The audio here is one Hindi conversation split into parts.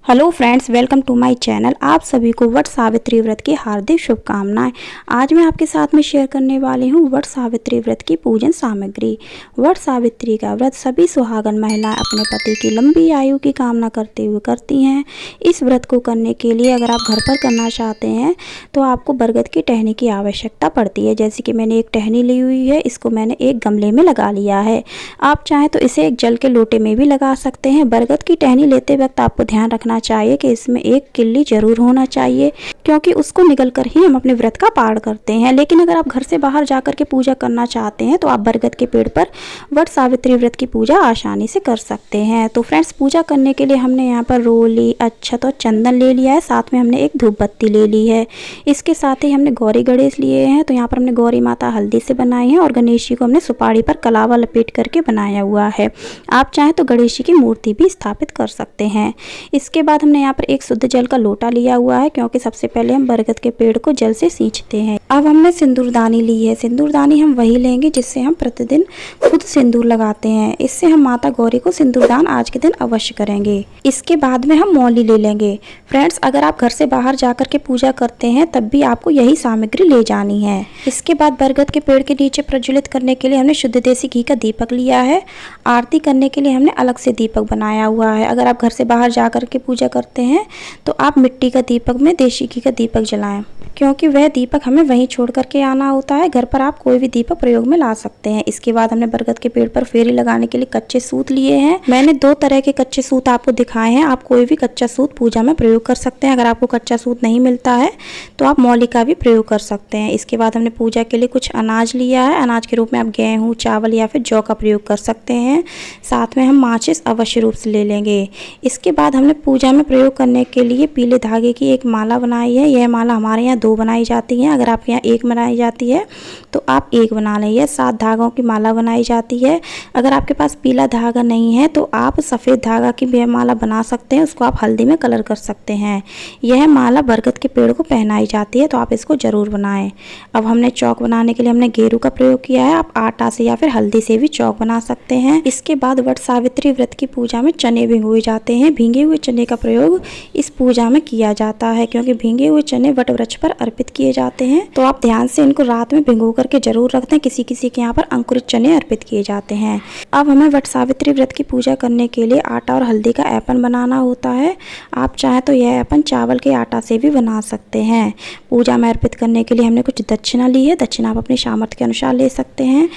Hello friends, welcome to my channel. आप सभी को वट सावित्री व्रत की हार्दिक शुभकामनाएं। आज मैं आपके साथ में शेयर करने वाली हूं वट सावित्री व्रत की पूजन सामग्री। वट सावित्री का व्रत सभी सुहागन महिलाएं अपने पति की लंबी आयु की कामना करते हुए करती हैं। इस व्रत को करने के लिए अगर आप घर पर करना चाहते हैं तो आपको बरगद की टहनी की आवश्यकता पड़ती है। जैसे कि मैंने एक टहनी ली हुई है, इसको मैंने एक गमले में लगा लिया है। आप चाहें तो इसे एक जल के लोटे में भी लगा सकते हैं। बरगद की टहनी लेते वक्त आपको ध्यान रखना चाहिए कि इसमें एक किल्ली जरूर होना चाहिए, क्योंकि उसको निगल कर ही हम अपने व्रत का पारण करते हैं। लेकिन अगर आप घर से बाहर जाकर के पूजा करना चाहते हैं तो आप बरगद के पेड़ पर वट सावित्री व्रत की पूजा आसानी से कर सकते हैं। तो फ्रेंड्स, पूजा करने के लिए हमने यहाँ पर रोली, अक्षत और चंदन ले लिया है। साथ में हमने एक धूप बत्ती ले ली है। इसके साथ ही हमने गौरी गणेश लिए हैं। तो यहाँ पर हमने गौरी माता हल्दी से बनाई है और गणेश जी को हमने सुपारी पर कलावा लपेट करके बनाया हुआ है। आप चाहें तो गणेश जी की मूर्ति भी स्थापित कर सकते हैं। इसके बाद हमने यहाँ पर एक शुद्ध जल का लोटा लिया हुआ है, क्योंकि सबसे पहले हम बरगद के पेड़ को जल से सींचते हैं। अब हमने सिंदूरदानी ली है। सिंदूरदानी हम वही लेंगे जिससे हम प्रतिदिन खुद सिंदूर लगाते हैं। इससे हम माता गौरी को सिंदूरदान आज के दिन अवश्य करेंगे। इसके बाद में हम मौली ले लेंगे। फ्रेंड्स, अगर आप घर से बाहर जाकर के पूजा करते हैं तब भी आपको यही सामग्री ले जानी है। इसके बाद बरगद के पेड़ के नीचे प्रज्वलित करने के लिए हमने शुद्ध देसी घी का दीपक लिया है। आरती करने के लिए हमने अलग से दीपक बनाया हुआ है। अगर आप घर से बाहर जाकर के पूजा करते हैं तो आप मिट्टी का दीपक में देशी घी का दीपक जलाएं, क्योंकि वह दीपक हमें वहीं छोड़ करके आना होता है। घर पर आप कोई भी दीपक प्रयोग में ला सकते हैं। इसके बाद हमने बरगद के पेड़ पर फेरी लगाने के लिए कच्चे सूत लिए हैं। मैंने 2 तरह के कच्चे सूत आपको दिखाए हैं। आप कोई भी कच्चा सूत पूजा में प्रयोग कर सकते हैं। अगर आपको कच्चा सूत नहीं मिलता है तो आप मौली का भी प्रयोग कर सकते हैं। इसके बाद हमने पूजा के लिए कुछ अनाज लिया है। अनाज के रूप में आप गेहूँ, चावल या फिर जौ का प्रयोग कर सकते हैं। साथ में हम माचिस अवश्य रूप से ले लेंगे। इसके बाद हमने पूजा में प्रयोग करने के लिए पीले धागे की एक माला बनाई है। यह माला हमारे यहाँ 2 बनाई जाती हैं। अगर आपके यहाँ 1 बनाई जाती है तो आप 1 बना लें। यह 7 धागों की माला बनाई जाती है। अगर आपके पास पीला धागा नहीं है तो आप सफ़ेद धागा की भी माला बना सकते हैं। उसको आप हल्दी में कलर कर सकते हैं। यह माला बरगद के पेड़ को पहनाई जाती है, तो आप इसको ज़रूर बनाएं। अब हमने चौक बनाने के लिए हमने गेरू का प्रयोग किया है। आप आटा से या फिर हल्दी से भी चौक बना सकते हैं। इसके बाद वट सावित्री व्रत की पूजा में चने भिगोए जाते हैं। भीगे हुए चने का प्रयोग इस पूजा में किया जाता है, क्योंकि भीगे हुए चने वट वृक्ष पर अर्पित किए जाते हैं। तो आप ध्यान से इनको रात में भिगो करके जरूर रख दें। किसी किसी के यहाँ पर अंकुरित चने अर्पित किए जाते हैं। अब हमें वट सावित्री व्रत की पूजा करने के लिए आटा और हल्दी का ऐपन बनाना होता है। आप चाहें तो यह ऐपन चावल के आटा से भी बना सकते हैं। पूजा में अर्पित करने के लिए हमने कुछ दक्षिणा ली है। दक्षिणा आप अपनी सामर्थ्य के अनुसार ले सकते हैं।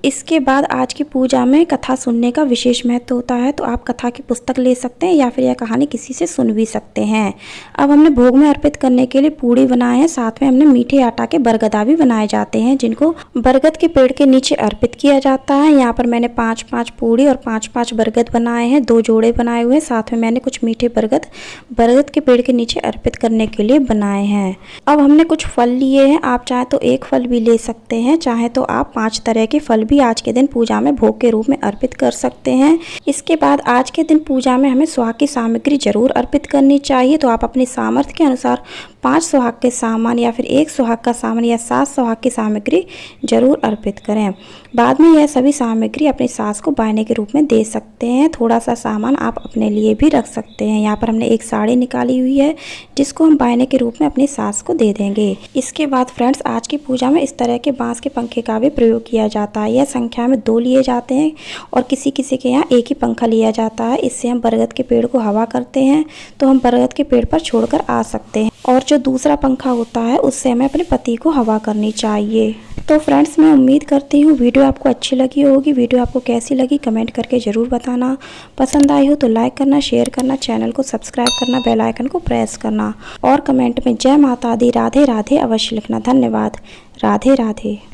इसके बाद आज की पूजा में कथा सुनने का विशेष महत्व होता है, तो आप कथा की पुस्तक ले सकते हैं या फिर यह कहानी किसी से सुन भी सकते हैं। अब हमने भोग में अर्पित करने के लिए पूड़ी बनाए हैं। साथ में हमने मीठे आटा के बरगदा भी बनाए जाते हैं, जिनको बरगद के पेड़ के नीचे अर्पित किया जाता है। यहाँ पर मैंने 5-5 पूड़ी और 5-5 बरगद बनाए हैं। 2 जोड़े बनाए हुए हैं। साथ में मैंने कुछ मीठे बरगद के पेड़ के नीचे अर्पित करने के लिए बनाए हैं। अब हमने कुछ फल लिए हैं। आप चाहे तो 1 फल भी ले सकते हैं, चाहे तो आप 5 तरह के फल भी आज के दिन पूजा में भोग के रूप में अर्पित कर सकते हैं। इसके बाद आज के दिन पूजा में हमें सुहाग की सामग्री जरूर अर्पित करनी चाहिए। तो आप अपनी सामर्थ्य के अनुसार 5 सुहाग के सामान या फिर 1 सुहाग का सामान या 7 सुहाग की सामग्री जरूर अर्पित करें। बाद में यह सभी सामग्री अपनी सास को बायने के रूप में दे सकते हैं। थोड़ा सा सामान आप अपने लिए भी रख सकते हैं। यहाँ पर हमने एक साड़ी निकाली हुई है, जिसको हम बायने के रूप में अपनी सास को दे देंगे। इसके बाद फ्रेंड्स, आज की पूजा में इस तरह के बांस के पंखे का भी प्रयोग किया जाता है। यह संख्या में 2 लिए जाते हैं और किसी किसी के यहाँ 1 ही पंखा लिया जाता है। इससे हम बरगद के पेड़ को हवा करते हैं, तो हम बरगद के पेड़ पर छोड़कर आ सकते हैं। और जो दूसरा पंखा होता है उससे हमें अपने पति को हवा करनी चाहिए। तो फ्रेंड्स, मैं उम्मीद करती हूँ वीडियो आपको अच्छी लगी होगी। वीडियो आपको कैसी लगी कमेंट करके ज़रूर बताना। पसंद आई हो तो लाइक करना, शेयर करना, चैनल को सब्सक्राइब करना, बेल आइकन को प्रेस करना और कमेंट में जय माता दी, राधे राधे अवश्य लिखना। धन्यवाद। राधे राधे।